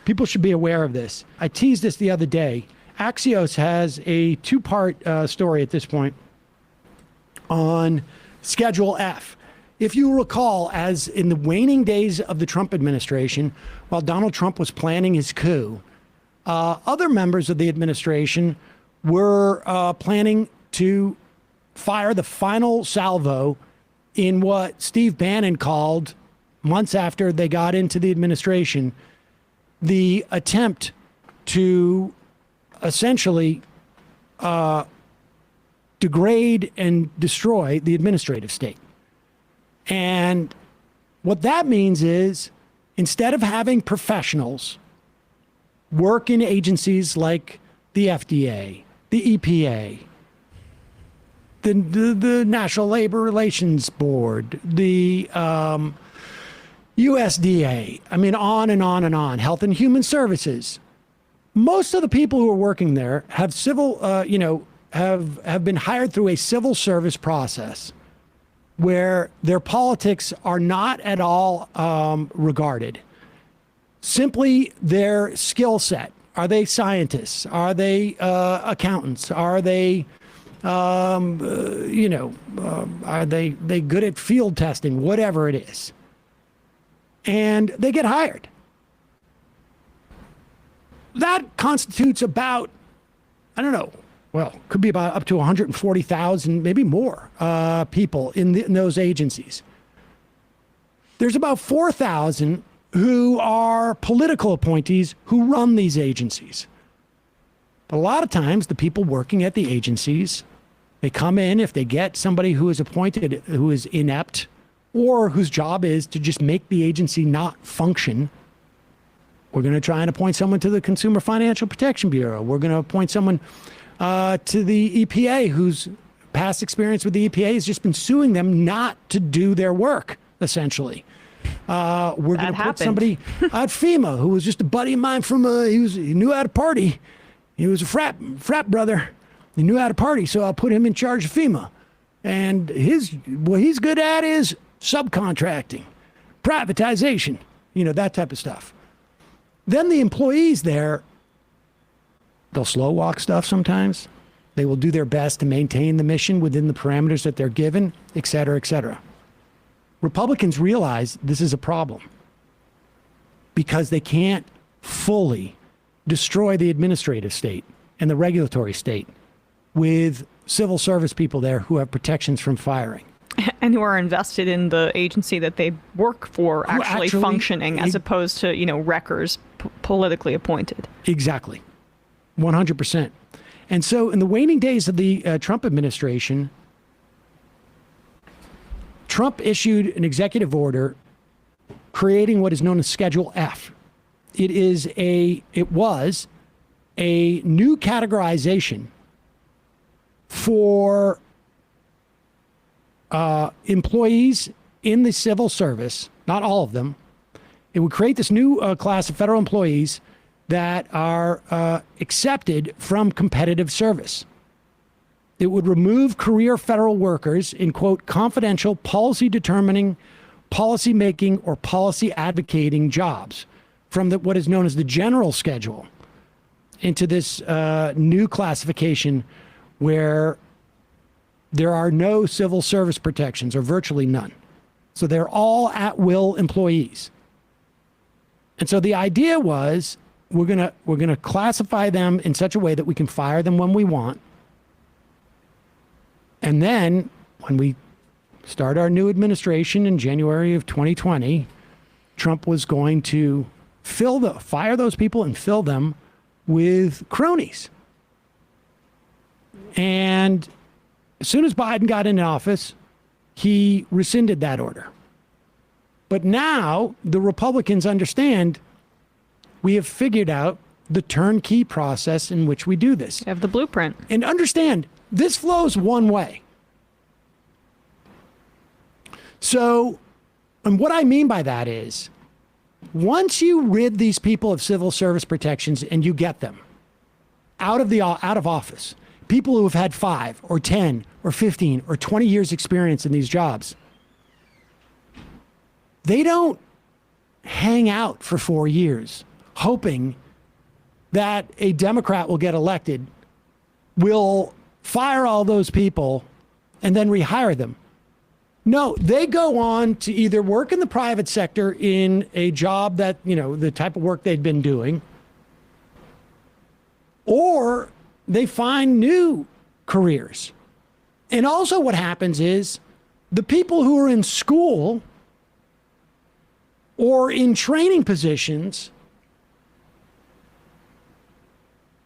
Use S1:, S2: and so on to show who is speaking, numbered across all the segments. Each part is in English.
S1: People should be aware of this. I teased this the other day. Axios has a two-part story at this point on Schedule F. If you recall, as in the waning days of the Trump administration, while Donald Trump was planning his coup, other members of the administration were planning to fire the final salvo in what Steve Bannon called, months after they got into the administration, the attempt to essentially degrade and destroy the administrative state. And what that means is, instead of having professionals work in agencies like the FDA, the EPA, the National Labor Relations Board, the USDA, I mean, on and on and on, Health and Human Services. Most of the people who are working there have have been hired through a civil service process where their politics are not at all regarded. Simply their skill set. Are they scientists? Are they accountants? Are they, are they good at field testing? Whatever it is. And they get hired. That constitutes about, I don't know, well, could be about up to 140,000, maybe more people in those agencies. There's about 4,000 who are political appointees who run these agencies. But a lot of times, the people working at the agencies, they come in, if they get somebody who is appointed who is inept or whose job is to just make the agency not function. We're going to try and appoint someone to the Consumer Financial Protection Bureau. We're going to appoint someone to the EPA whose past experience with the EPA has just been suing them not to do their work, essentially. We're going to put somebody at FEMA who was just a buddy of mine from, he knew how to party. He was a frat brother. He knew how to party, so I'll put him in charge of FEMA. And what he's good at is subcontracting, privatization, that type of stuff. Then the employees there, they'll slow walk stuff sometimes. They will do their best to maintain the mission within the parameters that they're given, et cetera, et cetera. Republicans realize this is a problem because they can't fully destroy the administrative state and the regulatory state with civil service people there who have protections from firing.
S2: And who are invested in the agency that they work for actually functioning as opposed to, wreckers politically appointed.
S1: Exactly. 100%. And so in the waning days of the Trump administration, Trump issued an executive order creating what is known as Schedule F. It was a new categorization for employees in the civil service, not all of them. It would create this new class of federal employees that are accepted from competitive service. It would remove career federal workers in, quote, confidential policy determining, policy making, or policy advocating jobs from what is known as the general schedule into this new classification where there are no civil service protections or virtually none. So they're all at-will employees. And so the idea was we're gonna classify them in such a way that we can fire them when we want. And then when we start our new administration in January of 2020, Trump was going to fire those people and fill them with cronies. And as soon as Biden got in office, he rescinded that order. But now the Republicans understand we have figured out the turnkey process in which we do this.
S2: You have the blueprint.
S1: And understand, this flows one way. So, and what I mean by that is, once you rid these people of civil service protections and you get them out of office, people who have had 5 or 10 or 15 or 20 years experience in these jobs, they don't hang out for 4 years hoping that a Democrat will get elected, will fire all those people, and then rehire them. No, they go on to either work in the private sector in a job that, the type of work they'd been doing, or they find new careers. And also what happens is the people who are in school or in training positions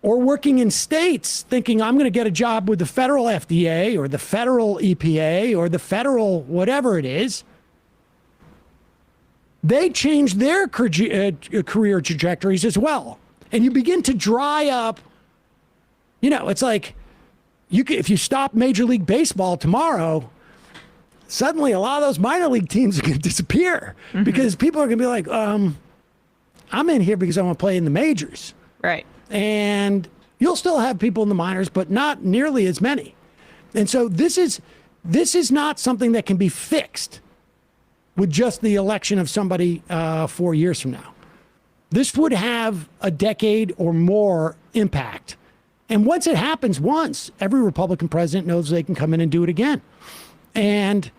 S1: or working in states thinking I'm going to get a job with the federal FDA or the federal EPA or the federal whatever it is, they change their career trajectories as well. And you begin to dry up. It's like if you stop Major League Baseball tomorrow, suddenly a lot of those minor league teams are going to disappear because people are going to be like, I'm in here because I want to play in the majors.
S2: Right.
S1: And you'll still have people in the minors, but not nearly as many. And so this is not something that can be fixed with just the election of somebody 4 years from now. This would have a decade or more impact. And once it happens once, every Republican president knows they can come in and do it again. And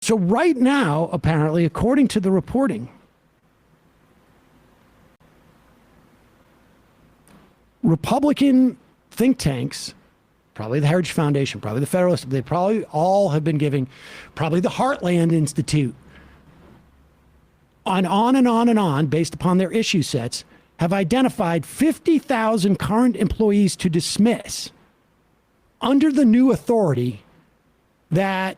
S1: so right now, apparently, according to the reporting, Republican think tanks, probably the Heritage Foundation, probably the Federalists, they probably all have been giving, probably the Heartland Institute, on and on and on, based upon their issue sets, have identified 50,000 current employees to dismiss under the new authority that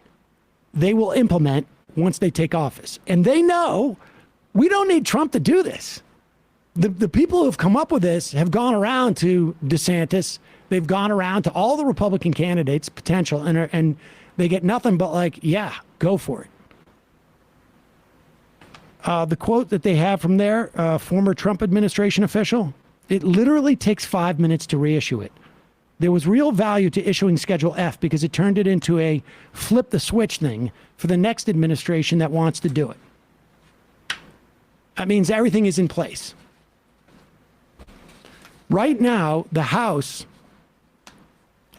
S1: they will implement once they take office. And they know we don't need Trump to do this. The people who have come up with this have gone around to DeSantis. They've gone around to all the Republican candidates, potential, and they get nothing but like, yeah, go for it. The quote that they have from there, former Trump administration official, it literally takes 5 minutes to reissue it. There was real value to issuing Schedule F because it turned it into a flip the switch thing for the next administration that wants to do it. That means everything is in place. Right now, the House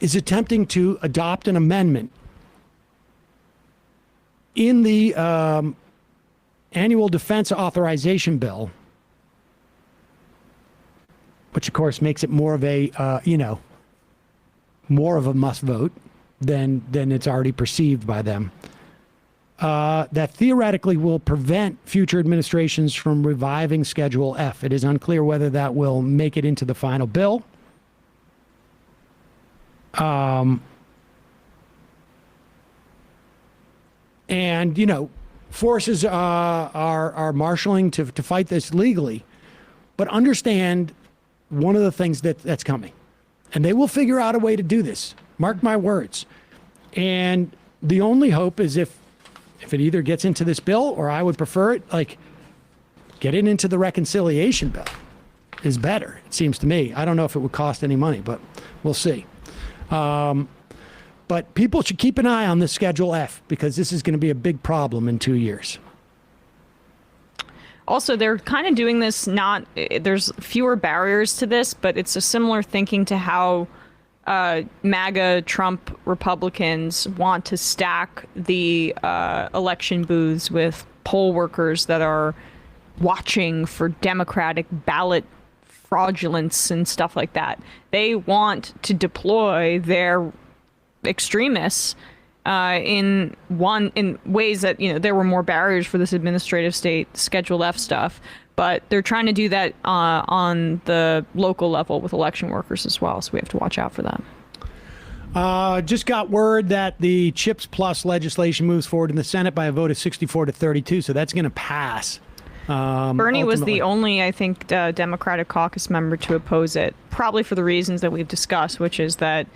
S1: is attempting to adopt an amendment in the annual defense authorization bill, which of course makes it more of a, more of a must vote than it's already perceived by them, that theoretically will prevent future administrations from reviving Schedule F. It is unclear whether that will make it into the final bill. And, forces are marshaling to fight this legally. But understand one of the things that's coming. And they will figure out a way to do this. Mark my words. And the only hope is if it either gets into this bill, or I would prefer it, get it into the reconciliation bill is better, it seems to me. I don't know if it would cost any money, but we'll see. But people should keep an eye on this Schedule F because this is going to be a big problem in 2 years.
S2: Also, they're kind of doing this there's fewer barriers to this, but it's a similar thinking to how MAGA Trump Republicans want to stack the election booths with poll workers that are watching for Democratic ballot fraudulence and stuff like that. They want to deploy their extremists in ways that, there were more barriers for this administrative state Schedule F stuff, but they're trying to do that on the local level with election workers as well. So we have to watch out for that.
S1: Just got word that the CHIPS Plus legislation moves forward in the Senate by a vote of 64-32. So that's going to pass.
S2: Bernie was the only, I think, Democratic caucus member to oppose it, probably for the reasons that we've discussed, which is that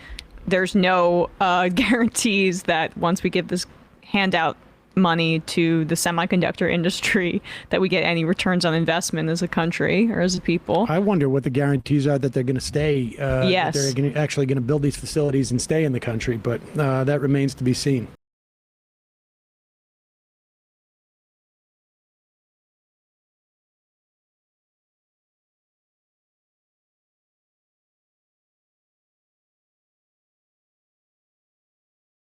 S2: there's no guarantees that once we give this handout money to the semiconductor industry that we get any returns on investment as a country or as a people.
S1: I wonder what the guarantees are that they're going to stay.
S2: Yes.
S1: That they're actually going to build these facilities and stay in the country, but that remains to be seen.